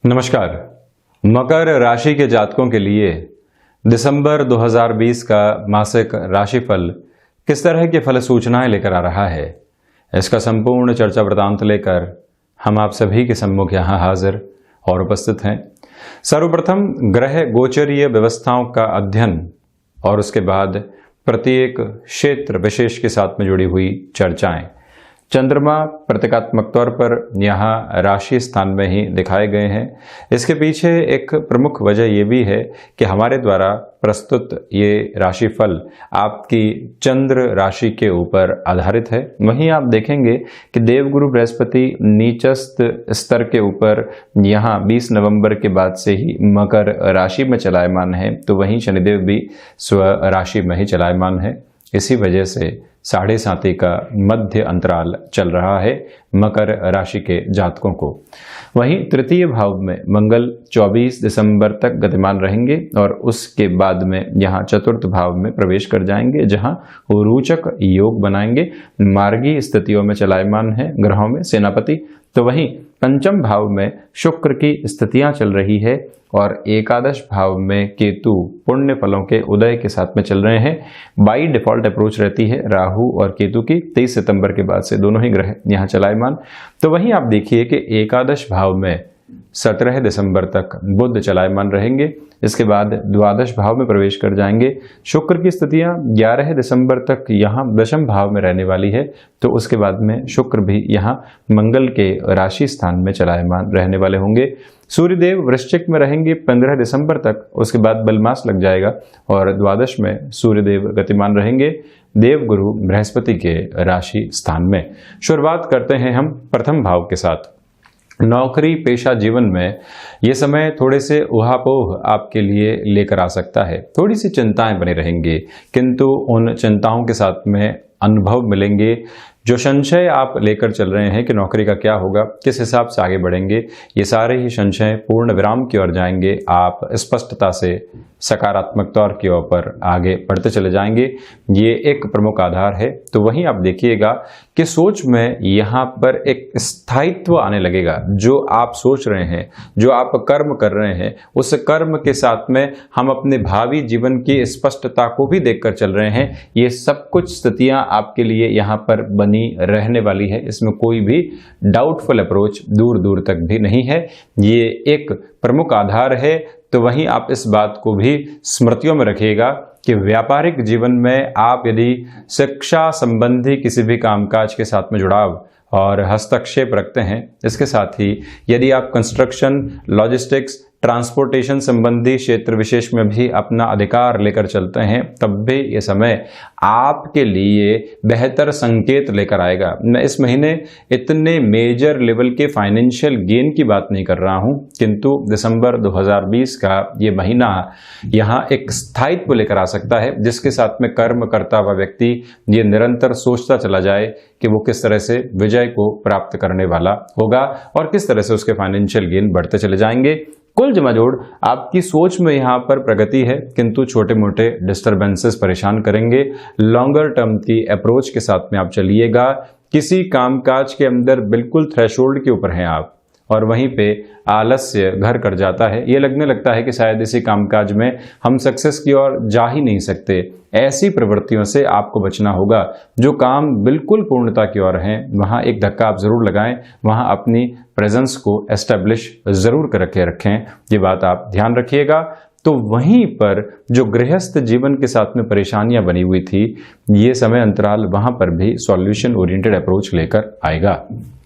नमस्कार। मकर राशि के जातकों के लिए दिसंबर 2020 का मासिक राशिफल किस तरह की फल सूचनाएं लेकर आ रहा है, इसका संपूर्ण चर्चा वृतांत लेकर हम आप सभी के सम्मुख यहां हाजिर और उपस्थित हैं। सर्वप्रथम ग्रह गोचरीय व्यवस्थाओं का अध्ययन और उसके बाद प्रत्येक क्षेत्र विशेष के साथ में जुड़ी हुई चर्चाएं। चंद्रमा प्रतीकात्मक तौर पर यहाँ राशि स्थान में ही दिखाए गए हैं। इसके पीछे एक प्रमुख वजह ये भी है कि हमारे द्वारा प्रस्तुत ये राशिफल आपकी चंद्र राशि के ऊपर आधारित है। वहीं आप देखेंगे कि देवगुरु बृहस्पति नीचस्थ स्तर के ऊपर यहाँ 20 नवंबर के बाद से ही मकर राशि में चलायमान है, तो वहीं शनिदेव भी स्व राशि में ही चलायमान है। इसी वजह से 7.5 का मध्य अंतराल चल रहा है मकर राशि के जातकों को। वहीं तृतीय भाव में मंगल 24 दिसंबर तक गतिमान रहेंगे और उसके बाद में यहाँ चतुर्थ भाव में प्रवेश कर जाएंगे, जहाँ रोचक योग बनाएंगे। मार्गी स्थितियों में चलायमान है ग्रहों में सेनापति। तो वहीं पंचम भाव में शुक्र की स्थितियां चल रही है और एकादश भाव में केतु पुण्य फलों के उदय के साथ में चल रहे हैं। बाई डिफॉल्ट अप्रोच रहती है राहु और केतु की 23 सितंबर के बाद से दोनों ही ग्रह यहाँ चलायमान। तो वहीं आप देखिए कि एकादश भाव में 17 दिसंबर तक बुध चलायमान रहेंगे। इसके बाद द्वादश भाव में प्रवेश कर जाएंगे। शुक्र की स्थितियां 11 दिसंबर तक यहाँ दशम भाव में रहने वाली है, तो उसके बाद में शुक्र भी यहाँ मंगल के राशि स्थान में चलायमान रहने वाले होंगे। सूर्यदेव वृश्चिक में रहेंगे 15 दिसंबर तक, उसके बाद बलमास लग जाएगा और द्वादश में सूर्यदेव गतिमान रहेंगे देवगुरु बृहस्पति के राशि स्थान में। शुरुआत करते हैं हम प्रथम भाव के साथ। नौकरी पेशा जीवन में ये समय थोड़े से उहापोह आपके लिए लेकर आ सकता है। थोड़ी सी चिंताएं बनी रहेंगी, किंतु उन चिंताओं के साथ में अनुभव मिलेंगे। जो संशय आप लेकर चल रहे हैं कि नौकरी का क्या होगा, किस हिसाब से आगे बढ़ेंगे, ये सारे ही संशय पूर्ण विराम की ओर जाएंगे। आप स्पष्टता से सकारात्मक तौर की ओर पर आगे बढ़ते चले जाएंगे। ये एक प्रमुख आधार है। तो वहीं आप देखिएगा कि सोच में यहाँ पर एक स्थायित्व आने लगेगा। जो आप सोच रहे हैं, जो आप कर्म कर रहे हैं, उस कर्म के साथ में हम अपने भावी जीवन की स्पष्टता को भी देखकर चल रहे हैं। ये सब कुछ स्थितियां आपके लिए यहाँ पर बनी रहने वाली है। इसमें कोई भी डाउटफुल अप्रोच दूर दूर तक भी नहीं है। ये एक प्रमुख आधार है। तो वहीं आप इस बात को भी स्मृतियों में रखिएगा कि व्यापारिक जीवन में आप यदि शिक्षा संबंधी किसी भी कामकाज के साथ में जुड़ाव और हस्तक्षेप रखते हैं, इसके साथ ही यदि आप कंस्ट्रक्शन, लॉजिस्टिक्स, ट्रांसपोर्टेशन संबंधी क्षेत्र विशेष में भी अपना अधिकार लेकर चलते हैं, तब भी ये समय आपके लिए बेहतर संकेत लेकर आएगा। मैं इस महीने इतने मेजर लेवल के फाइनेंशियल गेन की बात नहीं कर रहा हूं, किंतु दिसंबर 2020 का ये महीना यहाँ एक स्थायित्व लेकर आ सकता है, जिसके साथ में कर्म करता हुआ व्यक्ति ये निरंतर सोचता चला जाए कि वो किस तरह से विजय को प्राप्त करने वाला होगा और किस तरह से उसके फाइनेंशियल गेन बढ़ते चले जाएंगे। कुल जमाजोड़ आपकी सोच में यहाँ पर प्रगति है, किंतु छोटे मोटे डिस्टरबेंसेस परेशान करेंगे। लॉन्गर टर्म की अप्रोच के साथ में आप चलिएगा। किसी कामकाज के अंदर बिल्कुल थ्रेशोल्ड के ऊपर हैं आप और वहीं पे आलस्य घर कर जाता है। ये लगने लगता है कि शायद इसी कामकाज में हम सक्सेस की ओर जा ही नहीं सकते। ऐसी प्रवृत्तियों से आपको बचना होगा। जो काम बिल्कुल पूर्णता की ओर हैं, वहाँ एक धक्का आप जरूर लगाएं, वहाँ अपनी प्रेजेंस को एस्टेब्लिश जरूर करके रखें। ये बात आप ध्यान रखिएगा। तो वहीं पर जो गृहस्थ जीवन के साथ में परेशानियां बनी हुई थी, ये समय अंतराल वहां पर भी सॉल्यूशन ओरिएंटेड अप्रोच लेकर आएगा।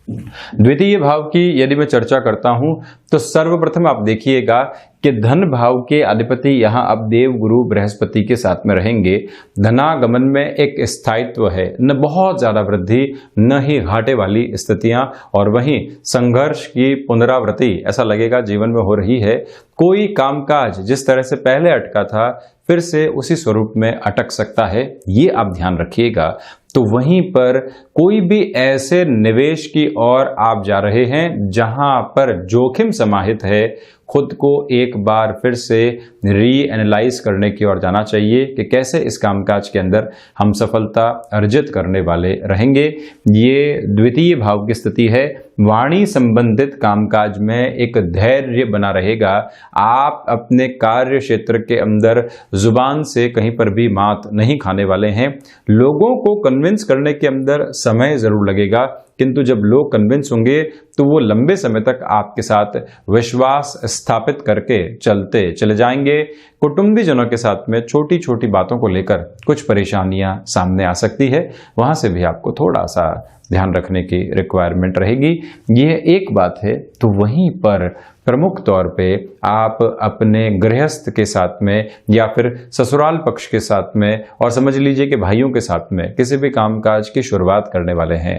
द्वितीय भाव की यदि मैं चर्चा करता हूं, तो सर्वप्रथम आप देखिएगा कि धन भाव के अधिपति यहां अब देवगुरु बृहस्पति के साथ में रहेंगे। धनागमन में एक स्थायित्व है, न बहुत ज्यादा वृद्धि न ही घाटे वाली स्थितियां, और वहीं संघर्ष की पुनरावृत्ति ऐसा लगेगा जीवन में हो रही है। कोई कामकाज जिस तरह से पहले अटका था, फिर से उसी स्वरूप में अटक सकता है। ये आप ध्यान रखिएगा। तो वहीं पर कोई भी ऐसे निवेश की ओर आप जा रहे हैं जहां पर जोखिम समाहित है, खुद को एक बार फिर से रीएनालाइज करने की ओर जाना चाहिए कि कैसे इस कामकाज के अंदर हम सफलता अर्जित करने वाले रहेंगे। ये द्वितीय भाव की स्थिति है। वाणी संबंधित कामकाज में एक धैर्य बना रहेगा। आप अपने कार्य क्षेत्र के अंदर जुबान से कहीं पर भी मात नहीं खाने वाले हैं। लोगों को कन्विंस करने के अंदर समय जरूर लगेगा, किंतु जब लोग कन्विंस होंगे तो वो लंबे समय तक आपके साथ विश्वास स्थापित करके चलते चले जाएंगे। कुटुंबीजनों के साथ में छोटी छोटी बातों को लेकर कुछ परेशानियां सामने आ सकती है, वहां से भी आपको थोड़ा सा ध्यान रखने की रिक्वायरमेंट रहेगी। यह एक बात है। तो वहीं पर प्रमुख तौर पे आप अपने गृहस्थ के साथ में या फिर ससुराल पक्ष के साथ में और समझ लीजिए कि भाइयों के साथ में किसी भी कामकाज की शुरुआत करने वाले हैं।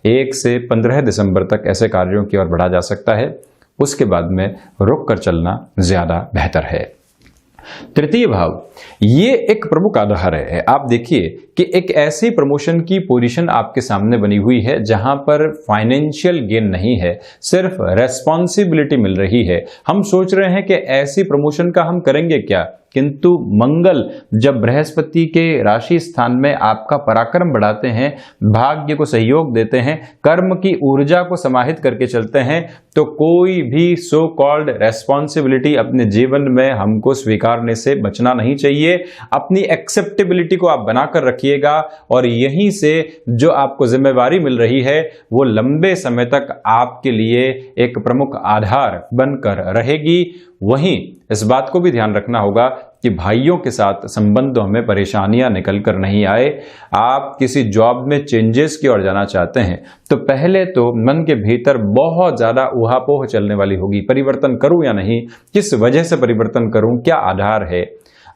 1 से 15 दिसंबर तक ऐसे कार्यों की ओर बढ़ा जा सकता है। उसके बाद में रुक कर चलना ज्यादा बेहतर है। तृतीय भाव ये एक प्रमुख आधार है। आप देखिए कि एक ऐसी प्रमोशन की पोजीशन आपके सामने बनी हुई है जहां पर फाइनेंशियल गेन नहीं है, सिर्फ रेस्पॉन्सिबिलिटी मिल रही है। हम सोच रहे हैं कि ऐसी प्रमोशन का हम करेंगे क्या, किंतु मंगल जब बृहस्पति के राशि स्थान में आपका पराक्रम बढ़ाते हैं, भाग्य को सहयोग देते हैं, कर्म की ऊर्जा को समाहित करके चलते हैं, तो कोई भी सो कॉल्ड रेस्पॉन्सिबिलिटी अपने जीवन में हमको स्वीकारने से बचना नहीं चाहिए। अपनी एक्सेप्टेबिलिटी को आप बनाकर रखिएगा और यहीं से जो आपको जिम्मेवारी मिल रही है वो लंबे समय तक आपके लिए एक प्रमुख आधार बनकर रहेगी। वहीं इस बात को भी ध्यान रखना होगा कि भाइयों के साथ संबंधों में परेशानियां निकल कर नहीं आए। आप किसी जॉब में चेंजेस की ओर जाना चाहते हैं तो पहले तो मन के भीतर बहुत ज्यादा ऊहापोह चलने वाली होगी, परिवर्तन करूं या नहीं, किस वजह से परिवर्तन करूं, क्या आधार है।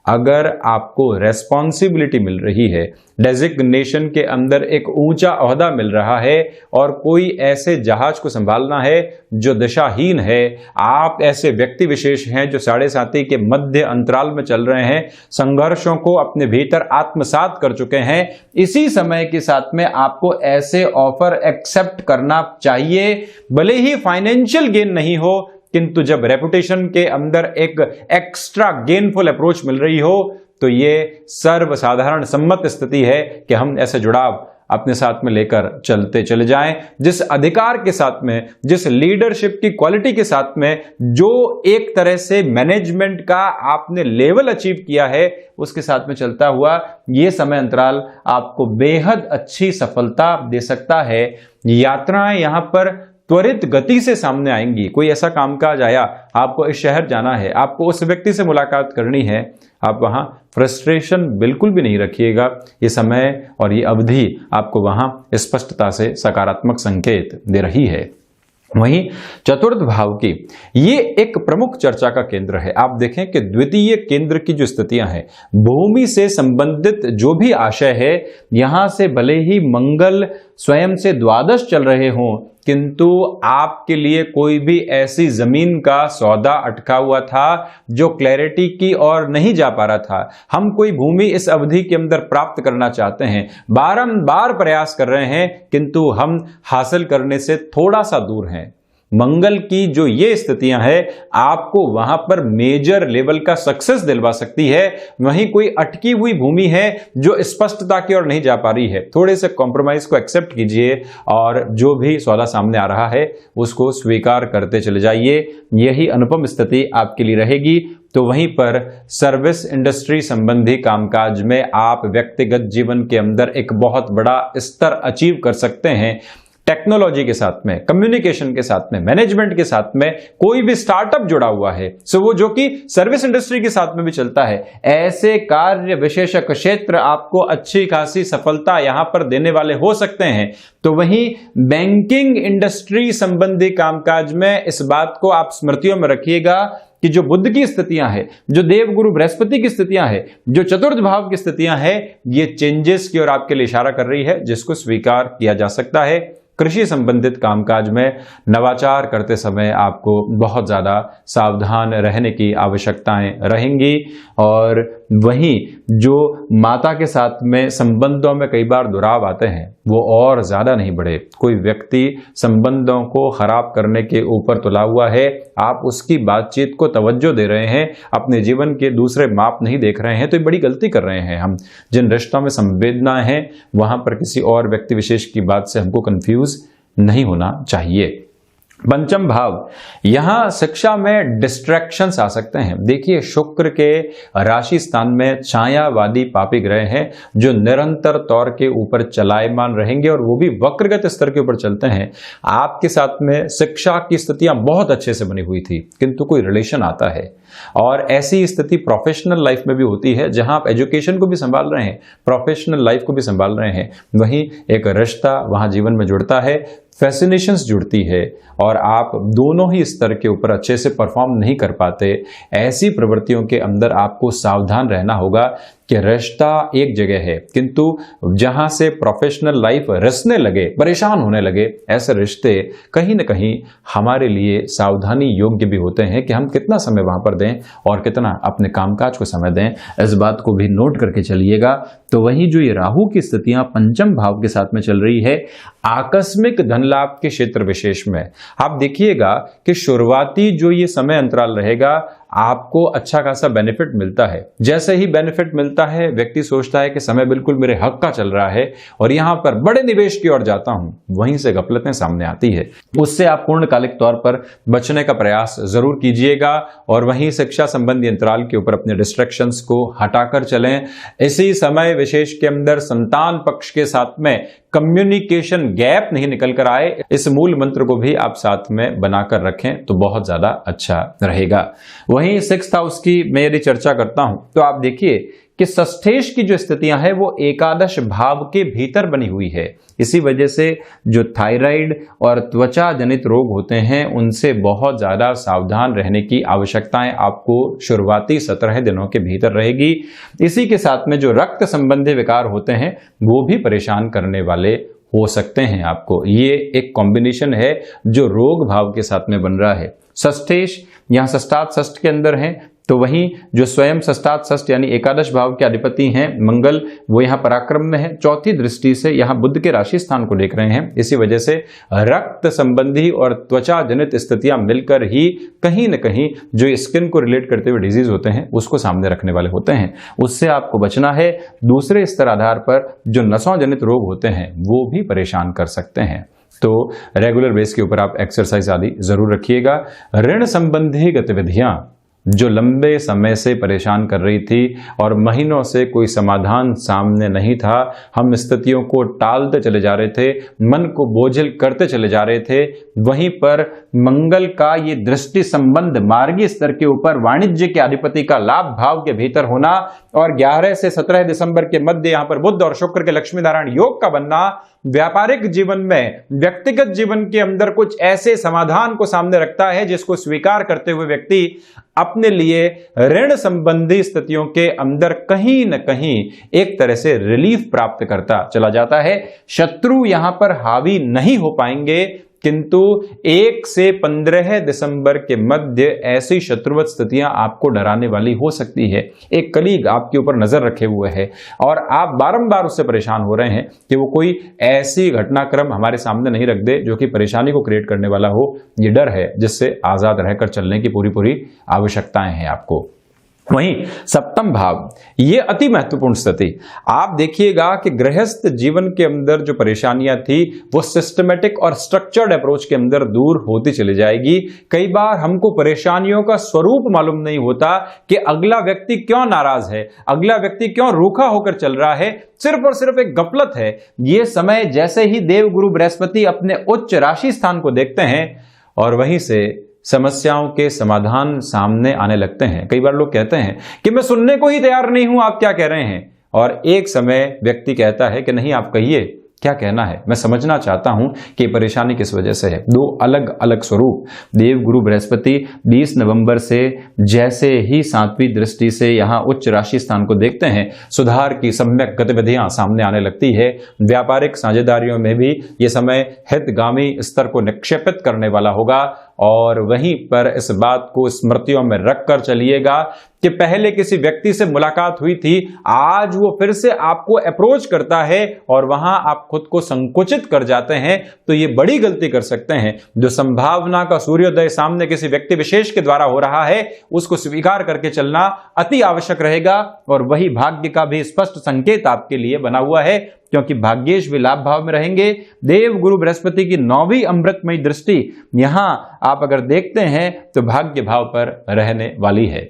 अगर आपको रेस्पॉन्सिबिलिटी मिल रही है, डेजिग्नेशन के अंदर एक ऊंचा ओहदा मिल रहा है और कोई ऐसे जहाज को संभालना है जो दिशाहीन है, आप ऐसे व्यक्ति विशेष हैं जो 7.5 के मध्य अंतराल में चल रहे हैं, संघर्षों को अपने भीतर आत्मसात कर चुके हैं, इसी समय के साथ में आपको ऐसे ऑफर एक्सेप्ट करना चाहिए। भले ही फाइनेंशियल गेन नहीं हो, किंतु जब रेपुटेशन के अंदर एक एक्स्ट्रा गेनफुल अप्रोच मिल रही हो तो ये सर्वसाधारण सम्मत स्थिति है कि हम ऐसे जुड़ाव अपने साथ में लेकर चलते चले जाएं। जिस अधिकार के साथ में, जिस लीडरशिप की क्वालिटी के साथ में, जो एक तरह से मैनेजमेंट का आपने लेवल अचीव किया है, उसके साथ में चलता हुआ ये समय अंतराल आपको बेहद अच्छी सफलता दे सकता है। यात्राएं यहां पर त्वरित गति से सामने आएंगी। कोई ऐसा कामकाज आया, आपको इस शहर जाना है, आपको उस व्यक्ति से मुलाकात करनी है, आप वहां फ्रस्ट्रेशन बिल्कुल भी नहीं रखिएगा। ये समय और ये अवधि आपको वहां स्पष्टता से सकारात्मक संकेत दे रही है। वहीं चतुर्थ भाव की ये एक प्रमुख चर्चा का केंद्र है। आप देखें कि द्वितीय केंद्र की जो स्थितियां हैं, भूमि से संबंधित जो भी आशय है, यहां से भले ही मंगल स्वयं से द्वादश चल रहे हों, किंतु आपके लिए कोई भी ऐसी जमीन का सौदा अटका हुआ था जो क्लैरिटी की ओर नहीं जा पा रहा था। हम कोई भूमि इस अवधि के अंदर प्राप्त करना चाहते हैं, बारंबार प्रयास कर रहे हैं, किंतु हम हासिल करने से थोड़ा सा दूर हैं। मंगल की जो ये स्थितियां हैं आपको वहां पर मेजर लेवल का सक्सेस दिलवा सकती है। वहीं कोई अटकी हुई भूमि है जो स्पष्टता की ओर नहीं जा पा रही है, थोड़े से कॉम्प्रोमाइज को एक्सेप्ट कीजिए और जो भी सौदा सामने आ रहा है उसको स्वीकार करते चले जाइए। यही अनुपम स्थिति आपके लिए रहेगी। तो वहीं पर सर्विस इंडस्ट्री संबंधी कामकाज में आप व्यक्तिगत जीवन के अंदर एक बहुत बड़ा स्तर अचीव कर सकते हैं। टेक्नोलॉजी के साथ में, कम्युनिकेशन के साथ में, मैनेजमेंट के साथ में कोई भी स्टार्टअप जुड़ा हुआ है, सो वो जो कि सर्विस इंडस्ट्री के साथ में भी चलता है, ऐसे कार्य विशेषक क्षेत्र आपको अच्छी खासी सफलता यहां पर देने वाले हो सकते हैं। तो वहीं बैंकिंग इंडस्ट्री संबंधी कामकाज में इस बात को आप स्मृतियों में रखिएगा कि जो बुध की स्थितियां हैं, जो देवगुरु बृहस्पति की स्थितियां हैं, जो चतुर्थ भाव की स्थितियां हैं, ये चेंजेस की ओर आपके लिए इशारा कर रही है, जिसको स्वीकार किया जा सकता है। कृषि संबंधित कामकाज में नवाचार करते समय आपको बहुत ज़्यादा सावधान रहने की आवश्यकताएं रहेंगी। और वहीं जो माता के साथ में संबंधों में कई बार दुराव आते हैं वो और ज़्यादा नहीं बढ़े। कोई व्यक्ति संबंधों को खराब करने के ऊपर तुला हुआ है, आप उसकी बातचीत को तवज्जो दे रहे हैं, अपने जीवन के दूसरे माप नहीं देख रहे हैं, तो ये बड़ी गलती कर रहे हैं। हम जिन रिश्तों में संवेदना है वहां पर किसी और व्यक्ति विशेष की बात से हमको कंफ्यूज नहीं होना चाहिए। पंचम भाव, यहां शिक्षा में डिस्ट्रैक्शंस आ सकते हैं। देखिए, शुक्र के राशि स्थान में छायावादी पापी ग्रह हैं जो निरंतर तौर के ऊपर चलायमान रहेंगे और वो भी वक्रगत स्तर के ऊपर चलते हैं। आपके साथ में शिक्षा की स्थितियां बहुत अच्छे से बनी हुई थी, किंतु कोई रिलेशन आता है और ऐसी स्थिति प्रोफेशनल लाइफ में भी होती है जहां आप एजुकेशन को भी संभाल रहे हैं, प्रोफेशनल लाइफ को भी संभाल रहे हैं, वहीं एक रिश्ता वहां जीवन में जुड़ता है, फैसिनेशंस जुड़ती है और आप दोनों ही स्तर के ऊपर अच्छे से परफॉर्म नहीं कर पाते। ऐसी प्रवृत्तियों के अंदर आपको सावधान रहना होगा कि रिश्ता एक जगह है, किंतु जहां से प्रोफेशनल लाइफ रिसने लगे, परेशान होने लगे, ऐसे रिश्ते कहीं ना कहीं हमारे लिए सावधानी योग्य भी होते हैं कि हम कितना समय वहां पर दें और कितना अपने कामकाज को समय दें। इस बात को भी नोट करके चलिएगा। तो वहीं जो ये राहु की स्थितियां पंचम भाव के साथ में चल रही है, आकस्मिक धन लाभ के क्षेत्र विशेष में आप देखिएगा कि शुरुआती जो ये समय अंतराल रहेगा आपको अच्छा खासा बेनिफिट मिलता है। जैसे ही बेनिफिट मिलता है व्यक्ति सोचता है कि समय बिल्कुल मेरे हक का चल रहा है और यहां पर बड़े निवेश की ओर जाता हूं, वहीं से गफलतें सामने आती है। उससे आप पूर्णकालिक तौर पर बचने का प्रयास जरूर कीजिएगा और वहीं शिक्षा संबंधी अंतराल के ऊपर अपने डिस्ट्रैक्शंस को हटाकर चलें। इसी समय विशेष के अंदर संतान पक्ष के साथ में कम्युनिकेशन गैप नहीं निकल कर आए, इस मूल मंत्र को भी आप साथ में बनाकर रखें तो बहुत ज्यादा अच्छा रहेगा। वहीं 6th हाउस की मैं यदि चर्चा करता हूं तो आप देखिए कि षष्ठेश की जो स्थितियां हैं वो एकादश भाव के भीतर बनी हुई है। इसी वजह से जो थायराइड और त्वचा जनित रोग होते हैं उनसे बहुत ज्यादा सावधान रहने की आवश्यकताएं आपको शुरुआती 17 दिनों के भीतर रहेगी। इसी के साथ में जो रक्त संबंधी विकार होते हैं वो भी परेशान करने वाले हो सकते हैं आपको। ये एक कॉम्बिनेशन है जो रोग भाव के साथ में बन रहा है। षष्ठेश यहाँ षष्ठात षष्ठ के अंदर है, तो वहीं जो स्वयं षष्ठात षष्ठ यानी एकादश भाव के अधिपति हैं मंगल, वो यहाँ पराक्रम में है। चौथी दृष्टि से यहाँ बुध के राशि स्थान को देख रहे हैं। इसी वजह से रक्त संबंधी और त्वचा जनित स्थितियां मिलकर ही कहीं न कहीं जो स्किन को रिलेट करते हुए डिजीज होते हैं उसको सामने रखने वाले होते हैं। उससे आपको बचना है। दूसरे स्तर आधार पर जो नसों जनित रोग होते हैं वो भी परेशान कर सकते हैं, तो रेगुलर बेस के ऊपर आप एक्सरसाइज आदि जरूर रखिएगा। ऋण संबंधी गतिविधियां जो लंबे समय से परेशान कर रही थी और महीनों से कोई समाधान सामने नहीं था, हम स्थितियों को टालते चले जा रहे थे, मन को बोझिल करते चले जा रहे थे, वहीं पर मंगल का ये दृष्टि संबंध मार्गीय स्तर के ऊपर वाणिज्य के अधिपति का लाभ भाव के भीतर होना और 11 से 17 दिसंबर के मध्य यहां पर बुध और शुक्र के लक्ष्मी नारायण योग का बनना व्यापारिक जीवन में, व्यक्तिगत जीवन के अंदर कुछ ऐसे समाधान को सामने रखता है जिसको स्वीकार करते हुए व्यक्ति अपने लिए ऋण संबंधी स्थितियों के अंदर कहीं न कहीं एक तरह से रिलीफ प्राप्त करता चला जाता है। शत्रु यहां पर हावी नहीं हो पाएंगे, किंतु 1 से 15 दिसंबर के मध्य ऐसी शत्रुवत स्थितियां आपको डराने वाली हो सकती है। एक कलीग आपके ऊपर नजर रखे हुए है और आप बारंबार उससे परेशान हो रहे हैं कि वो कोई ऐसी घटनाक्रम हमारे सामने नहीं रख दे जो कि परेशानी को क्रिएट करने वाला हो। ये डर है जिससे आजाद रहकर चलने की पूरी आवश्यकताएं हैं आपको। वहीं 7वां भाव, ये अति महत्वपूर्ण स्थिति। आप देखिएगा कि गृहस्थ जीवन के अंदर जो परेशानियां थी वो सिस्टमेटिक और स्ट्रक्चर्ड अप्रोच के अंदर दूर होती चली जाएगी। कई बार हमको परेशानियों का स्वरूप मालूम नहीं होता कि अगला व्यक्ति क्यों नाराज है, अगला व्यक्ति क्यों रूखा होकर चल रहा है, सिर्फ और सिर्फ एक गफलत है। ये समय जैसे ही देवगुरु बृहस्पति अपने उच्च राशि स्थान को देखते हैं और वहीं से समस्याओं के समाधान सामने आने लगते हैं। कई बार लोग कहते हैं कि मैं सुनने को ही तैयार नहीं हूं, आप क्या कह रहे हैं, और एक समय व्यक्ति कहता है कि नहीं आप कहिए, क्या कहना है? मैं समझना चाहता हूं कि परेशानी किस वजह से है। दो अलग अलग स्वरूप। देवगुरु बृहस्पति 20 नवंबर से जैसे ही 7वीं दृष्टि से यहां उच्च राशि स्थान को देखते हैं, सुधार की सम्यक गतिविधियां सामने आने लगती है। व्यापारिक साझेदारियों में भी ये समय हितगामी स्तर को निक्षेपित करने वाला होगा और वहीं पर इस बात को स्मृतियों में रखकर चलिएगा कि पहले किसी व्यक्ति से मुलाकात हुई थी, आज वो फिर से आपको अप्रोच करता है और वहां आप खुद को संकुचित कर जाते हैं, तो ये बड़ी गलती कर सकते हैं। जो संभावना का सूर्योदय सामने किसी व्यक्ति विशेष के द्वारा हो रहा है, उसको स्वीकार करके चलना अति आवश्यक रहेगा और वही भाग्य का भी स्पष्ट संकेत आपके लिए बना हुआ है, क्योंकि भाग्येश भी लाभ भाव में रहेंगे। देव गुरु बृहस्पति की 9वीं अमृतमयी दृष्टि यहां आप अगर देखते हैं तो भाग्य भाव पर रहने वाली है।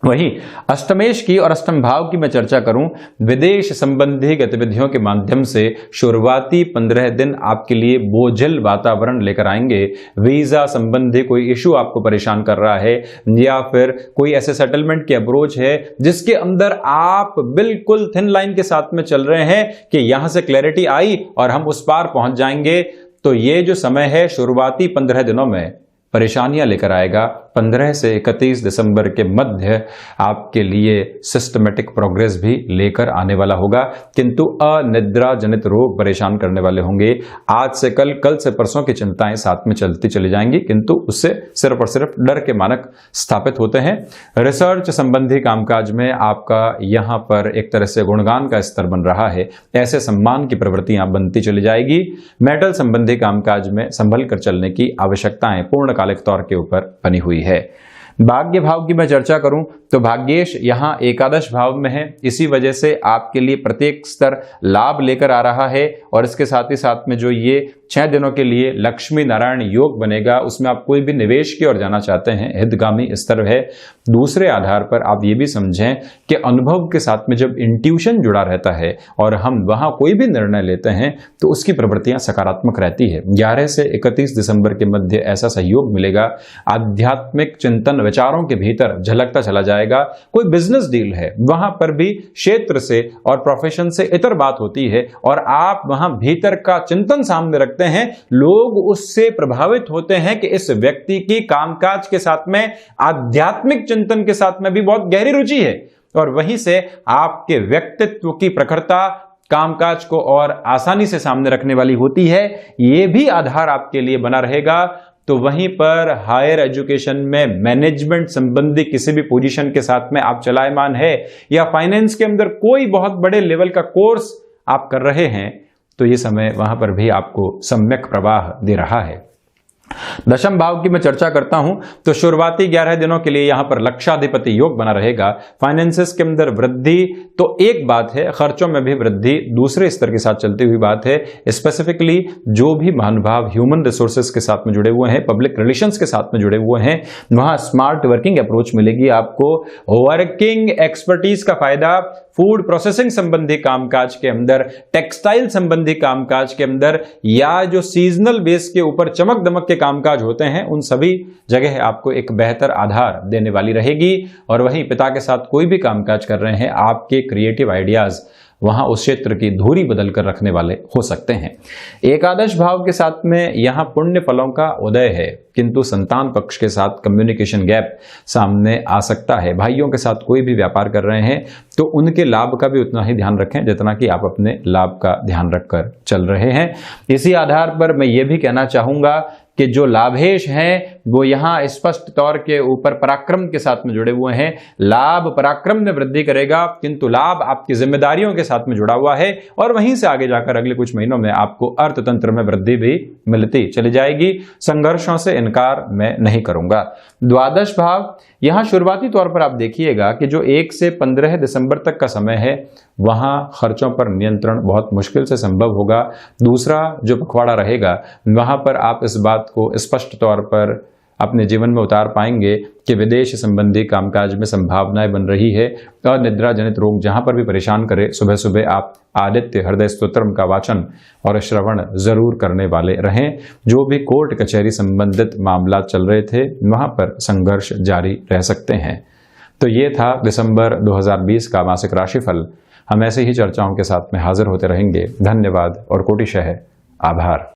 वहीं अष्टमेश की और अष्टम भाव की मैं चर्चा करूं, विदेश संबंधी गतिविधियों के माध्यम से शुरुआती 15 दिन आपके लिए बोझिल वातावरण लेकर आएंगे। वीजा संबंधी कोई इशू आपको परेशान कर रहा है या फिर कोई ऐसे सेटलमेंट की अप्रोच है जिसके अंदर आप बिल्कुल थिन लाइन के साथ में चल रहे हैं कि यहां से क्लैरिटी आई और हम उस पार पहुंच जाएंगे, तो ये जो समय है शुरुआती 15 दिनों में परेशानियां लेकर आएगा। 15 से 31 दिसंबर के मध्य आपके लिए सिस्टमेटिक प्रोग्रेस भी लेकर आने वाला होगा, किंतु अनिद्रा जनित रोग परेशान करने वाले होंगे। आज से कल, कल से परसों की चिंताएं साथ में चलती चली जाएंगी, किंतु उससे सिर्फ और सिर्फ डर के मानक स्थापित होते हैं। रिसर्च संबंधी कामकाज में आपका यहां पर एक तरह से गुणगान का स्तर बन रहा है, ऐसे सम्मान की प्रवृत्तियां बनती चली जाएगी। मेटल संबंधी कामकाज में संभल कर चलने की आवश्यकताएं पूर्णकालिक तौर के ऊपर बनी हुई है। भाग्य भाव की मैं चर्चा करूं तो भाग्येश यहां एकादश भाव में है, इसी वजह से आपके लिए प्रत्येक स्तर लाभ लेकर आ रहा है और इसके साथ ही साथ में जो ये 6 दिनों के लिए लक्ष्मी नारायण योग बनेगा, उसमें आप कोई भी निवेश की ओर जाना चाहते हैं, हितगामी स्तर है। दूसरे आधार पर आप ये भी समझें कि अनुभव के साथ में जब इंट्यूशन जुड़ा रहता है और हम वहां कोई भी निर्णय लेते हैं तो उसकी प्रवृत्तियां सकारात्मक रहती है। 11 से 31 दिसंबर के मध्य ऐसा सहयोग मिलेगा। आध्यात्मिक चिंतन विचारों के भीतर झलकता चला जाएगा। कोई बिजनेस डील है, वहां पर भी क्षेत्र से और प्रोफेशन से इतर बात होती है और आप वहां भीतर का चिंतन सामने रखते हैं, लोग उससे प्रभावित होते हैं कि इस व्यक्ति की कामकाज के साथ में आध्यात्मिक चिंतन के साथ में भी बहुत गहरी रुचि है और वहीं से आपके व्यक्तित्व की प्रखरता कामकाज को और आसानी से सामने रखने वाली होती है। यह भी आधार आपके लिए बना रहेगा। तो वहीं पर हायर एजुकेशन में मैनेजमेंट संबंधी किसी भी पोजीशन के साथ में आप चलायमान है या फाइनेंस के अंदर कोई बहुत बड़े लेवल का कोर्स आप कर रहे हैं, तो ये समय वहां पर भी आपको सम्यक प्रवाह दे रहा है। दशम भाव की मैं चर्चा करता हूं तो शुरुआती 11 दिनों के लिए यहां पर लक्षाधिपति योग बना रहेगा। फाइनेंसेस के अंदर वृद्धि तो एक बात है, खर्चों में भी वृद्धि दूसरे स्तर के साथ चलती हुई बात है। स्पेसिफिकली जो भी महानुभाव ह्यूमन रिसोर्सेज के साथ में जुड़े हुए हैं, पब्लिक रिलेशंस के साथ में जुड़े हुए हैं, वहां स्मार्ट वर्किंग अप्रोच मिलेगी आपको। वर्किंग एक्सपर्टीज का फायदा फूड प्रोसेसिंग संबंधी कामकाज के अंदर, टेक्सटाइल संबंधी कामकाज के अंदर या जो सीजनल बेस के ऊपर चमक दमक के कामकाज होते हैं, उन सभी जगह आपको एक बेहतर आधार देने वाली रहेगी। और वहीं पिता के साथ कोई भी कामकाज कर रहे हैं, आपके क्रिएटिव आइडियाज वहां उस क्षेत्र की धुरी बदल कर रखने वाले हो सकते हैं। एकादश भाव के साथ में यहां पुण्य फलों का उदय है, किंतु संतान पक्ष के साथ कम्युनिकेशन गैप सामने आ सकता है। भाइयों के साथ कोई भी व्यापार कर रहे हैं तो उनके लाभ का भी उतना ही ध्यान रखें जितना कि आप अपने लाभ का ध्यान रखकर चल रहे हैं। इसी आधार पर मैं ये भी कहना चाहूंगा कि जो लाभेश हैं वो यहां स्पष्ट तौर के ऊपर पराक्रम के साथ में जुड़े हुए हैं। लाभ पराक्रम में वृद्धि करेगा, किंतु लाभ आपकी जिम्मेदारियों के साथ में जुड़ा हुआ है और वहीं से आगे जाकर अगले कुछ महीनों में आपको अर्थतंत्र में वृद्धि भी मिलती चली जाएगी। संघर्षों से इनकार मैं नहीं करूंगा। द्वादश भाव यहां शुरुआती तौर पर आप देखिएगा कि जो 1 से 15 दिसंबर तक का समय है, वहां खर्चों पर नियंत्रण बहुत मुश्किल से संभव होगा। दूसरा जो पखवाड़ा रहेगा, वहां पर आप इस बात को स्पष्ट तौर पर अपने जीवन में उतार पाएंगे कि विदेश संबंधी कामकाज में संभावनाएं बन रही है। अनिद्रा जनित रोग जहां पर भी परेशान करे, सुबह सुबह आप आदित्य हृदय स्तोत्रम का वाचन और श्रवण जरूर करने वाले रहें। जो भी कोर्ट कचहरी संबंधित मामला चल रहे थे, वहां पर संघर्ष जारी रह सकते हैं। तो ये था दिसंबर 2020 का मासिक राशिफल। हम ऐसे ही चर्चाओं के साथ में हाजिर होते रहेंगे। धन्यवाद और कोटिशः आभार।